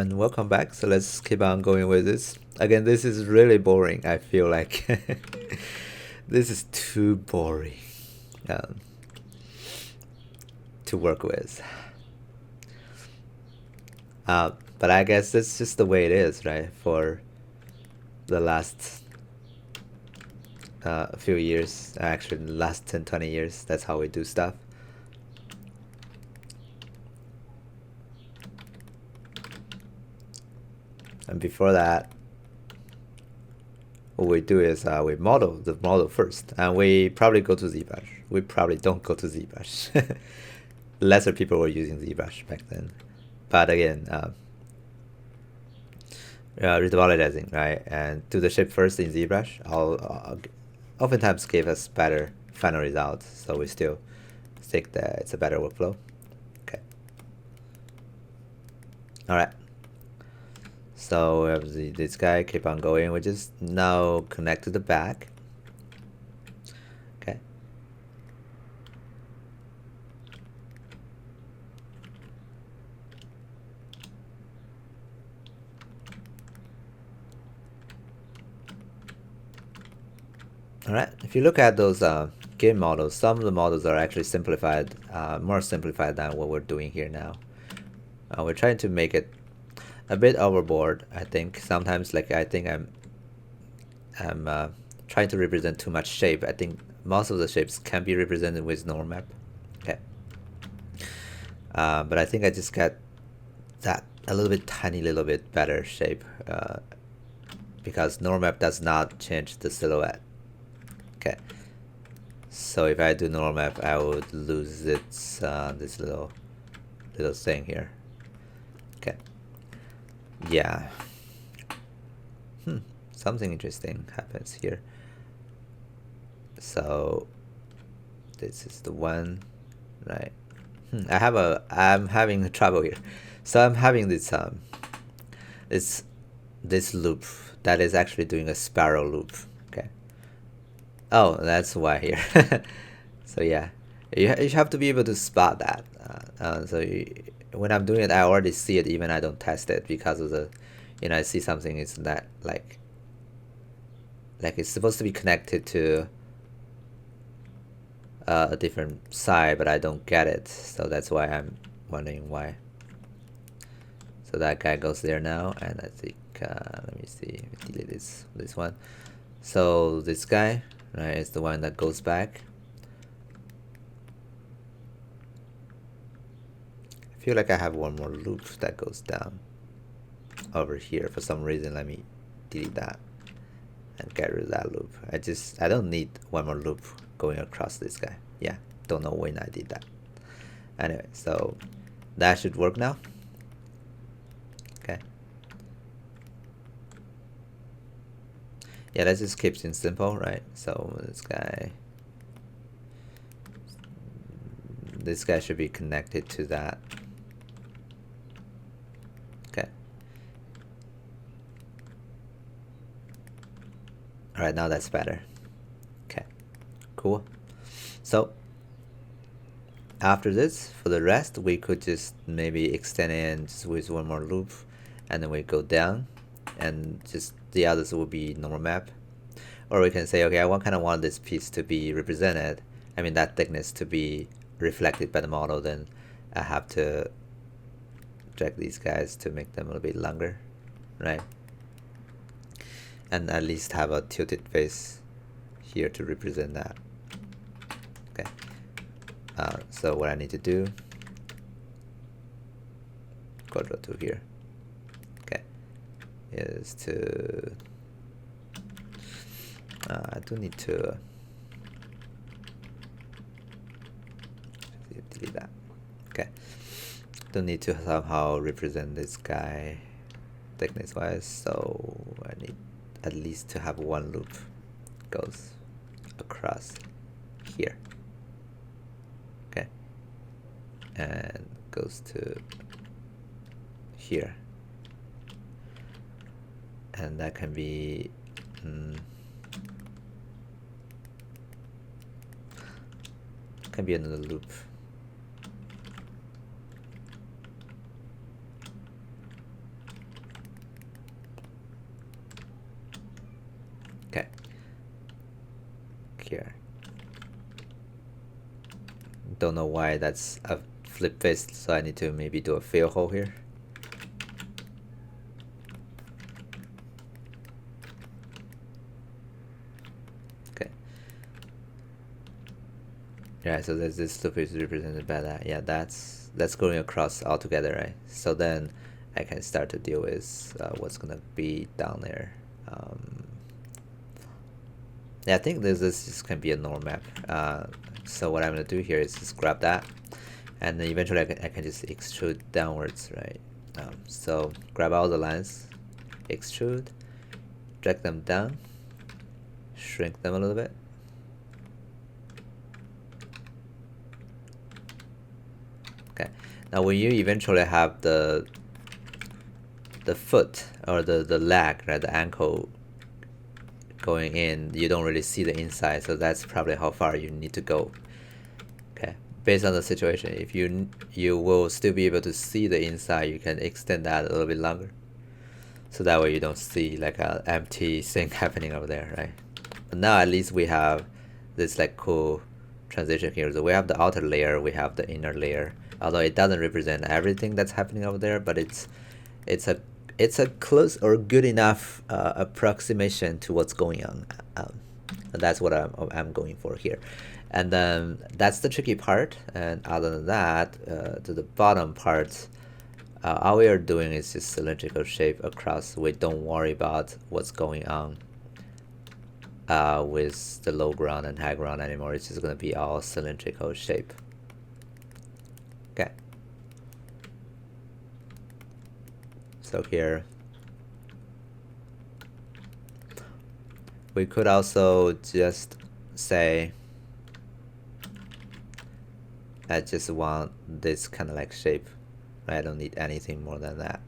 and welcome back. So let's keep on going with this. Again, this is really boring. I feel like this is too boring um, to work with. But I guess that's just the way it is, right? For the last few years, actually the last 10, 20 years, that's how we do stuff. And before that, what we do is we model the model first, and we probably go to ZBrush. We probably don't go to ZBrush. Lesser people were using ZBrush back then, but again, retopologizing, right, and do the shape first in ZBrush. I'll oftentimes give us better final results. So we still think that it's a better workflow. Okay. All right. So we have this guy keep on going. We just now connect to the back. Okay. All right. If you look at those game models, some of the models are actually simplified, more simplified than what we're doing here now. We're trying to make it a bit overboard. I think sometimes, like I think I'm trying to represent too much shape. I think most of the shapes can be represented with norm map. Okay. But I think I just got that a little bit tiny little bit better shape because norm map does not change the silhouette. Okay. So if I do norm map, I would lose its this little thing here. Okay. Yeah. Something interesting happens here. So this is the one, right? I'm having trouble here. So I'm having this this loop that is actually doing a spiral loop. Okay. Oh, that's why here. So yeah, you have to be able to spot that. When I'm doing it, I already see it. Even I don't test it because of the, I see something is that like it's supposed to be connected to a different side, but I don't get it. So that's why I'm wondering why. So that guy goes there now, and I think let me see, delete this one. So this guy, right, is the one that goes back. I feel like I have one more loop that goes down over here for some reason. Let me delete that and get rid of that loop. I don't need one more loop going across this guy. Yeah, don't know when I did that. Anyway, so that should work now. Okay. Yeah, let's just keep things simple, right? So this guy should be connected to that. Okay. All right, now that's better. Okay, cool. So after this, for the rest, we could just maybe extend it just with one more loop, and then we go down, and just the others will be normal map. Or we can say, okay, I kind of want this piece to be represented. I mean, that thickness to be reflected by the model. Then I have to drag these guys to make them a little bit longer, right? And at least have a tilted face here to represent that. Okay. So what I need to do, Ctrl 2 here, okay, is to I do need to delete that. Okay, don't need to somehow represent this guy thickness wise, so I need at least to have one loop goes across here. Okay, and goes to here, and that can be another loop. here. Don't know why that's a flip face, so I need to maybe do a fill hole here. Okay. Yeah, so there's this loop is represented by that. Yeah, that's going across all together, right? So then I can start to deal with what's gonna be down there. Yeah, I think this can be a norm map. So what I'm gonna do here is just grab that, and then eventually I can just extrude downwards, right? So grab all the lines, extrude, drag them down, shrink them a little bit. Okay, now when you eventually have the foot or the leg, right, the ankle going in, you don't really see the inside, so that's probably how far you need to go. Okay, based on the situation, if you will still be able to see the inside, you can extend that a little bit longer, so that way you don't see like an empty thing happening over there, right? But now at least we have this like cool transition here. So we have the outer layer, we have the inner layer, although it doesn't represent everything that's happening over there, but it's a close or good enough approximation to what's going on. That's what I'm going for here. And then that's the tricky part. And other than that, to the bottom part, all we are doing is just cylindrical shape across. We don't worry about what's going on with the low ground and high ground anymore. It's just going to be all cylindrical shape. Okay. So here we could also just say I just want this kind of like shape. I don't need anything more than that.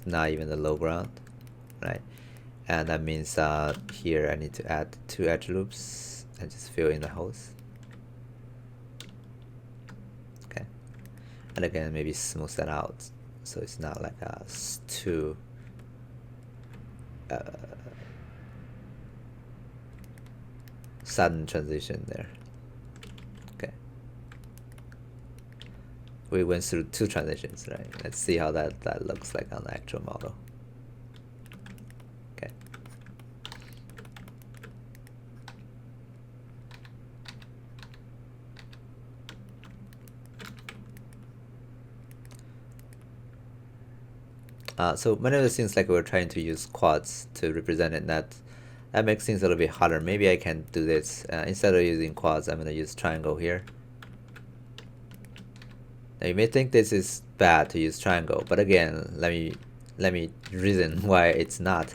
Not even the low ground, right? And that means here I need to add 2 edge loops and just fill in the holes. Okay, and again maybe smooth that out so it's not like a too sudden transition there. Okay, we went through 2 transitions, right? Let's see how that looks like on the actual model. Okay. So many of the things like we're trying to use quads to represent it, that makes things a little bit harder. Maybe I can do this instead of using quads. I'm gonna use triangle here. Now you may think this is bad to use triangle, but again, let me reason why it's not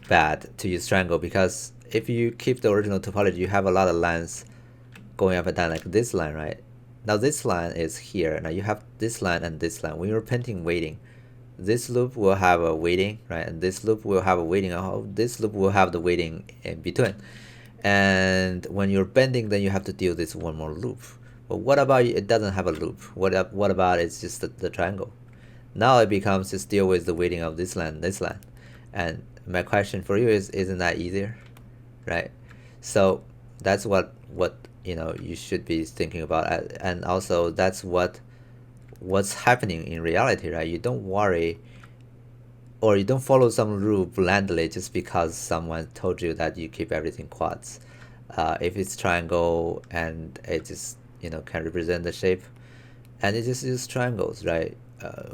bad to use triangle. Because if you keep the original topology, you have a lot of lines going up and down, like this line, right? Now this line is here. Now you have this line and this line. When you're painting weighting, this loop will have a weighting, right? And this loop will have a weighting. This loop will have the weighting in between. And when you're bending, then you have to deal with this one more loop. But what about it doesn't have a loop? What about it's just the triangle? Now it becomes just deal with the weighting of this line, this line. And my question for you is, isn't that easier, right? So that's what you should be thinking about, and also that's what's happening in reality, right? You don't worry or you don't follow some rule blindly just because someone told you that you keep everything quads. If it's triangle and it just can represent the shape, and it just use triangles, right?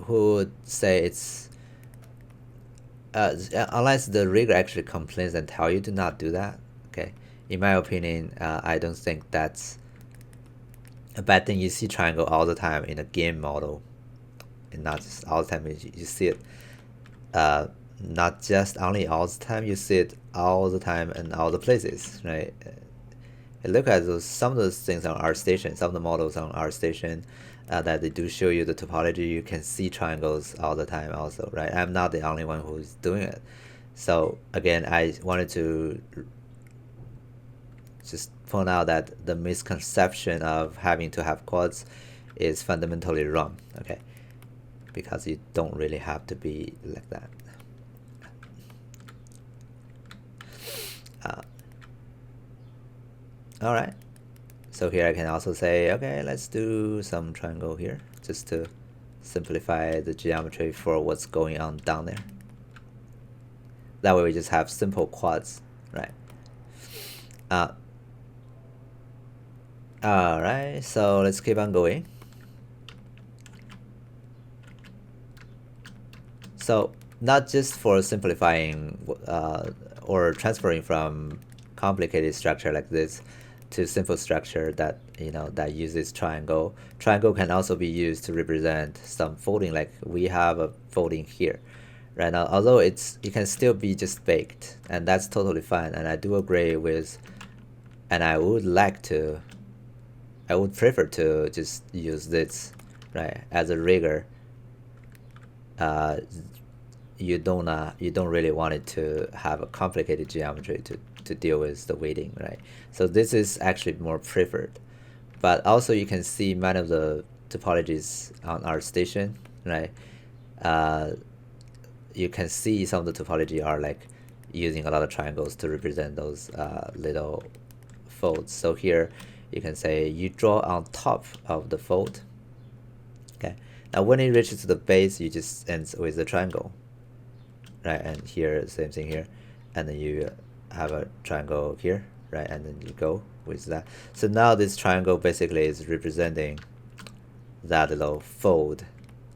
Who would say it's unless the rigger actually complains and tell you to not do that. Okay, in my opinion, I don't think that's a bad thing. You see triangle all the time in a game model, and not just all the time. You see it not just only all the time, you see it all the time in all the places, right? Look at those, some of those things on ArtStation, some of the models on ArtStation that they do show you the topology. You can see triangles all the time also, right? I'm not the only one who's doing it. So again, I wanted to just point out that the misconception of having to have quads is fundamentally wrong, okay? Because you don't really have to be like that. All right. So here I can also say, okay, let's do some triangle here, just to simplify the geometry for what's going on down there. That way we just have simple quads, right? All right, so let's keep on going. So not just for simplifying or transferring from complicated structure like this to simple structure that that uses triangle. Triangle can also be used to represent some folding, like we have a folding here right now. Although it can still be just baked, and that's totally fine. And I do agree with, and I would prefer to just use this right as a rigger. You don't really want it to have a complicated geometry to deal with the weighting, right? So this is actually more preferred. But also you can see many of the topologies on ArtStation, right? You can see some of the topology are like using a lot of triangles to represent those little folds. So here you can say you draw on top of the fold. Okay. Now when it reaches to the base, you just end with a triangle. Right, and here same thing here, and then you have a triangle here, right, and then you go with that. So now this triangle basically is representing that little fold.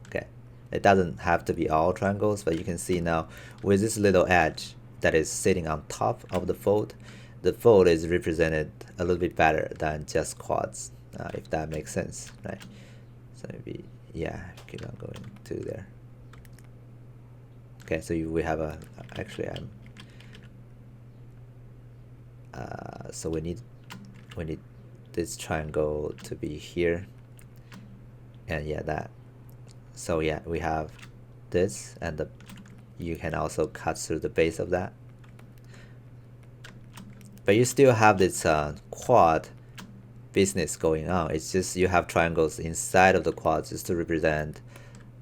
Okay, it doesn't have to be all triangles, but you can see now with this little edge that is sitting on top of the fold is represented a little bit better than just quads, if that makes sense, right? So maybe, yeah, keep on going to there. Okay, so we have a, actually so we need this triangle to be here, and yeah, that. So yeah, we have this, and you can also cut through the base of that, but you still have this quad business going on. It's just you have triangles inside of the quads just to represent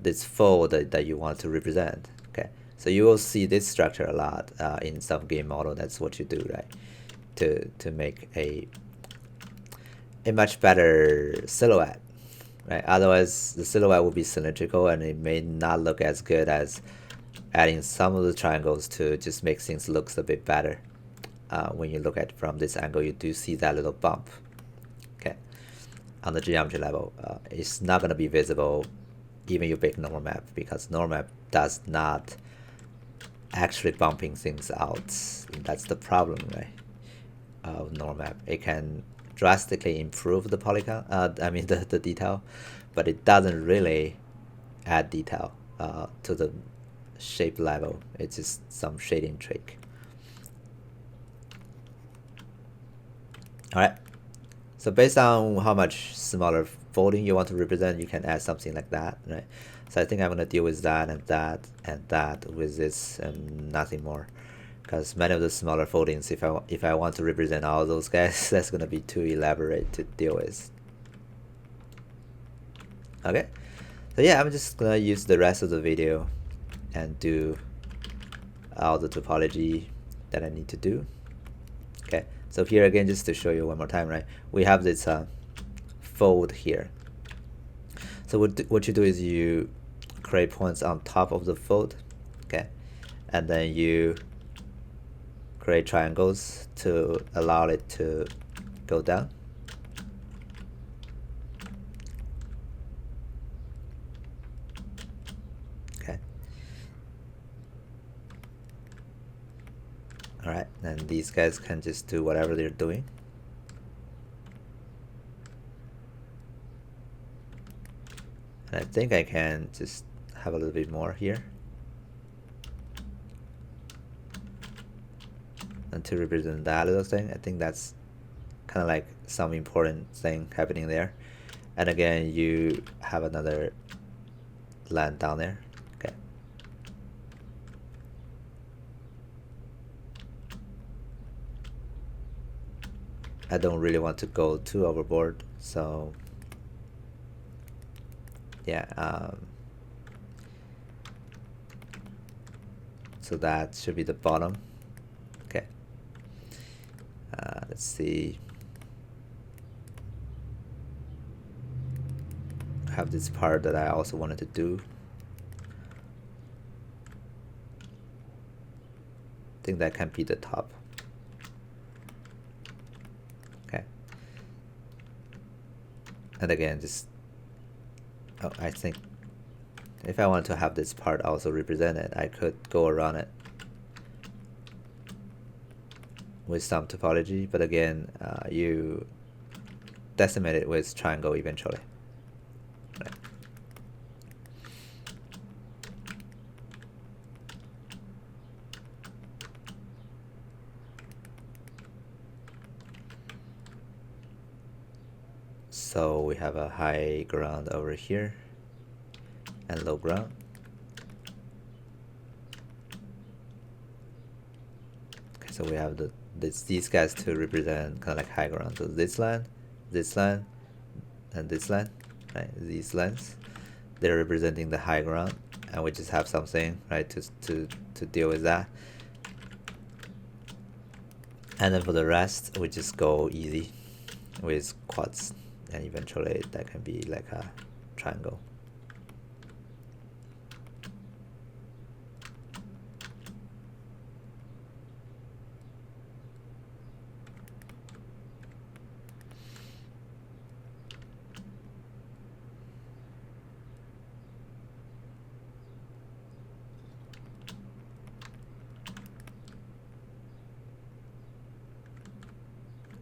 this fold that you want to represent. Okay, so you will see this structure a lot in some game model. That's what you do, right? To make a much better silhouette, right? Otherwise, the silhouette will be symmetrical, and it may not look as good as adding some of the triangles to just make things look a bit better. When you look at it from this angle, you do see that little bump. Okay, on the geometry level, it's not going to be visible even you bake normal map, because normal map does not actually bumping things out. That's the problem, right? Of normal map. It can drastically improve the polygon, the detail, but it doesn't really add detail to the shape level. It's just some shading trick. All right. So based on how much smaller folding you want to represent, you can add something like that, right? So I think I'm gonna deal with that and that and that with this and nothing more, because many of the smaller foldings, if I want to represent all those guys, that's gonna be too elaborate to deal with. Okay, so yeah, I'm just gonna use the rest of the video and do all the topology that I need to do. Okay, so here again, just to show you one more time, right? We have this fold here. So what you do is you create points on top of the fold, okay, and then you create triangles to allow it to go down. Okay. All right, and these guys can just do whatever they're doing. And I think I can just have a little bit more here. And to represent that little thing, I think that's kind of like some important thing happening there. And again, you have another line down there. Okay. I don't really want to go too overboard, so yeah, so that should be the bottom. Okay, let's see. have this part that I also wanted to do. I think that can be the top. Okay. And again, just, oh, I think if I want to have this part also represented, I could go around it with some topology, but again, you decimate it with triangle eventually. Right. So we have a high ground over here and low ground. Okay, so we have these guys to represent kind of like high ground. So this line, and this line, right? These lines, they're representing the high ground, and we just have something, right, to deal with that. And then for the rest, we just go easy with quads, and eventually that can be like a triangle.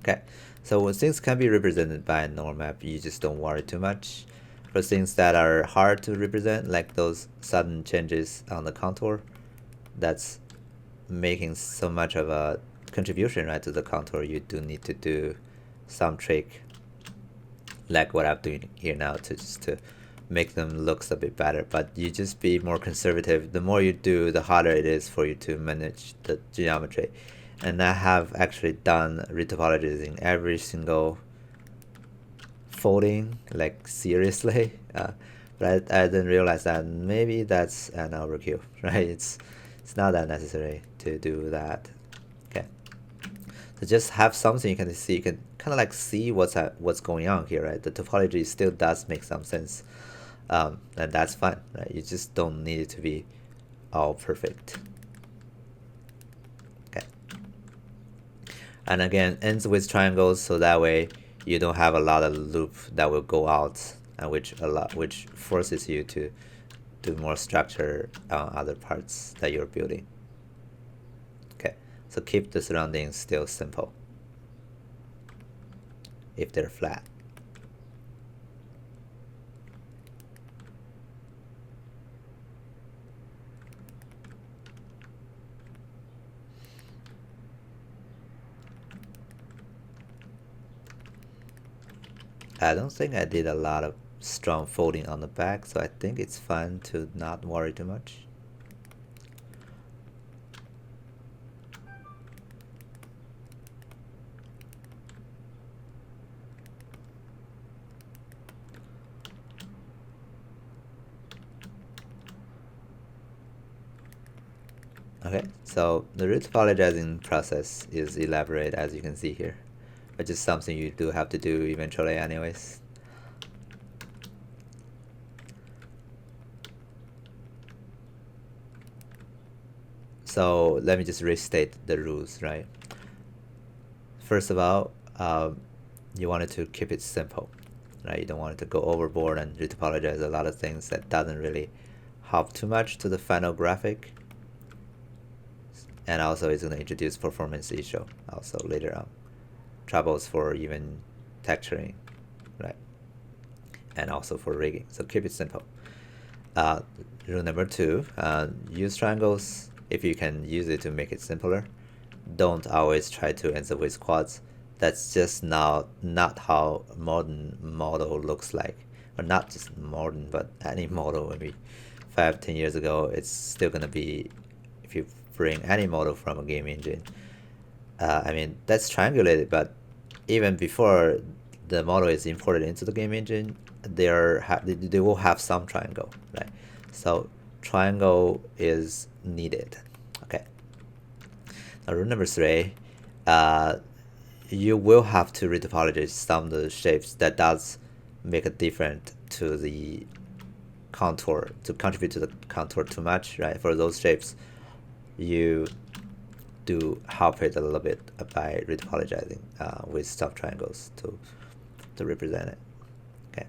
Okay, so when things can be represented by a normal map, you just don't worry too much. For things that are hard to represent, like those sudden changes on the contour, that's making so much of a contribution, right, to the contour. You do need to do some trick, like what I'm doing here now, to make them looks a bit better. But you just be more conservative. The more you do, the harder it is for you to manage the geometry. And I have actually done retopologies in every single folding, like seriously. But I didn't realize that maybe that's an overkill, right? It's not that necessary to do that. Okay, so just have something you can see. You can kind of like see what's going on here, right? The topology still does make some sense, and that's fine, right? You just don't need it to be all perfect. Okay, and again, ends with triangles, so that way you don't have a lot of loop that will go out, and which forces you to do more structure on other parts that you're building. Okay, so keep the surroundings still simple if they're flat. I don't think I did a lot of strong folding on the back, so I think it's fine to not worry too much. Okay, so the retopologizing process is elaborate, as you can see here, which is something you do have to do eventually anyways. So let me just restate the rules, right? First of all, you wanted to keep it simple, right? You don't want it to go overboard and retopologize a lot of things that doesn't really help too much to the final graphic. And also it's going to introduce performance issue also later on. Troubles for even texturing, right? And also for rigging. So keep it simple. Rule number 2, use triangles if you can use it to make it simpler. Don't always try to answer with quads. That's just not how modern model looks like. Or not just modern, but any model maybe 5-10 years ago, it's still gonna be, if you bring any model from a game engine, I mean, that's triangulated, but even before the model is imported into the game engine, they will have some triangle, right? So triangle is needed. Okay. Now rule number 3, you will have to retopologize some of the shapes that does make a difference to the contour, to contribute to the contour too much, right? For those shapes, you do help it a little bit by retopologizing with stop triangles to represent it. Okay.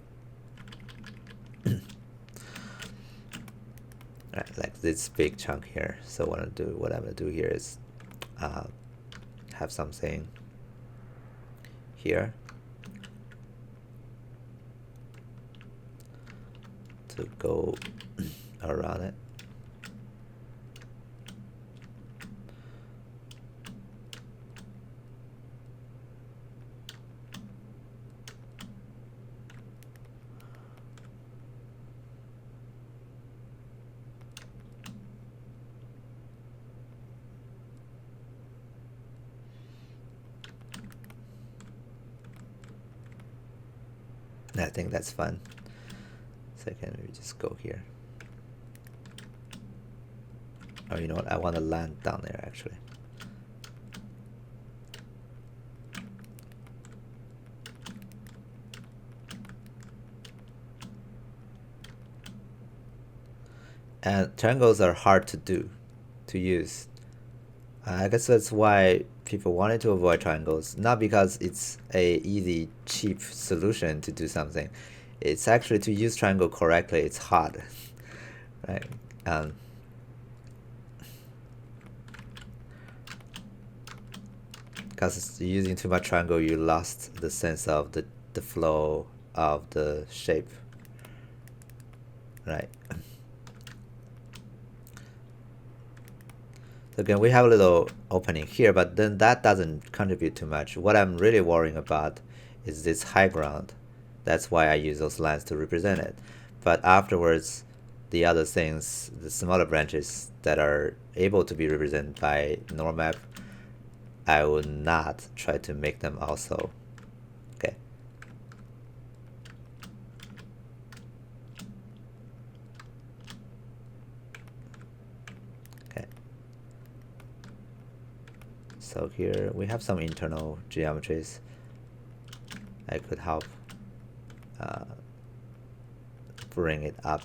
Right, like this big chunk here. So what I'm gonna do here is have something here to go around it. I think that's fun. So I can maybe just go here. Oh, you know what? I want to land down there actually. And triangles are hard to use. I guess that's why people wanted to avoid triangles, not because it's a easy, cheap solution to do something. It's actually to use triangle correctly, it's hard, right? Because using too much triangle, you lost the sense of the flow of the shape, right? So again, we have a little opening here, but then that doesn't contribute too much. What I'm really worrying about is this high ground. That's why I use those lines to represent it. But afterwards, the other things, the smaller branches that are able to be represented by normal map, I will not try to make them also. Okay. Okay. So here we have some internal geometries. I could help bring it up.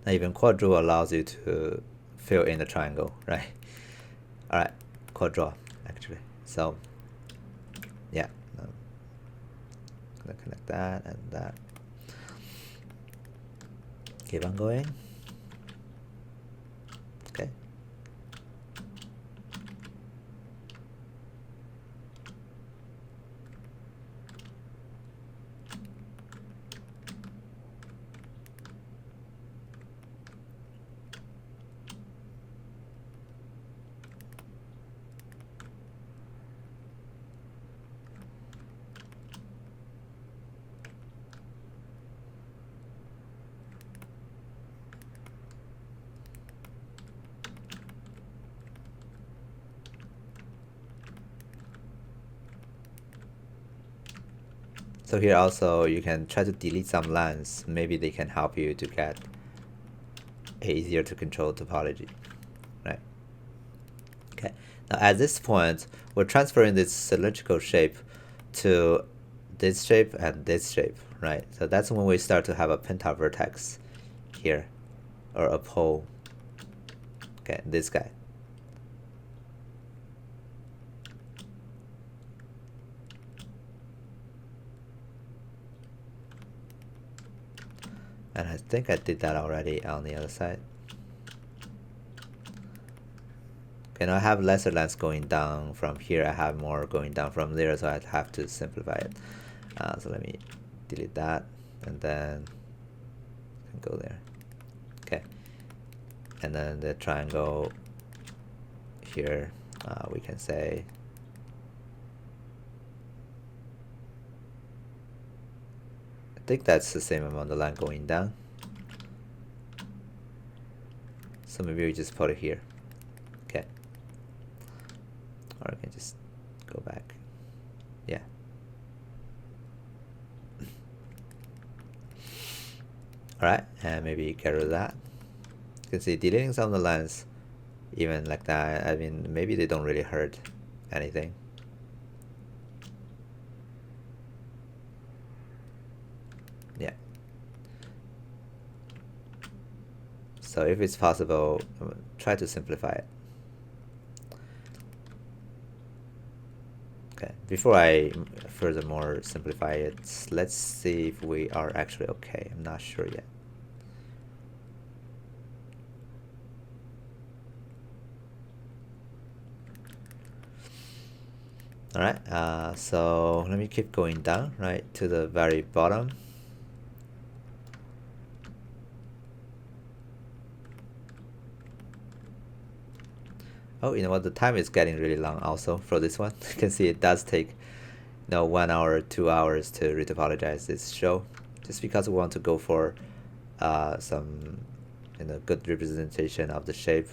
Now even quad draw allows you to fill in the triangle, right? All right, quad draw actually. So yeah, gonna connect that and that. Keep on going. Okay. So here also you can try to delete some lines. Maybe they can help you to get a easier to control topology, right? Okay. Now at this point, we're transferring this cylindrical shape to this shape and this shape, right? So that's when we start to have a pentavertex here, or a pole. Okay, this guy. And I think I did that already on the other side. Okay, now I have lesser lines going down from here. I have more going down from there, so I have to simplify it. So let me delete that, and then go there. Okay, and then the triangle here, we can say I think that's the same amount of line going down. So maybe we just put it here. Okay. Or I can just go back. Yeah. Alright, and maybe get rid of that. You can see deleting some of the lines, even like that, I mean, maybe they don't really hurt anything. Yeah. So if it's possible, try to simplify it. Okay, before I furthermore simplify it, let's see if we are actually okay. I'm not sure yet. Alright, so let me keep going down, right, to the very bottom. Oh, you know what, the time is getting really long also for this one. You can see it does take 1 hour, 2 hours to retopologize this show, just because we want to go for some good representation of the shape.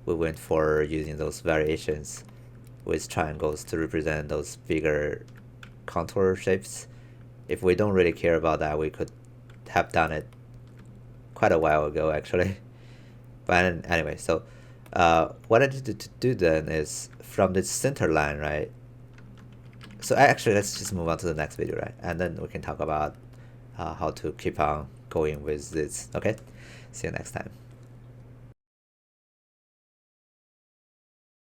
We went for using those variations with triangles to represent those bigger contour shapes. If we don't really care about that, we could have done it quite a while ago actually. But anyway, so what I need to do then is from this center line, right? So actually, let's just move on to the next video, right? And then we can talk about how to keep on going with this. Okay, see you next time.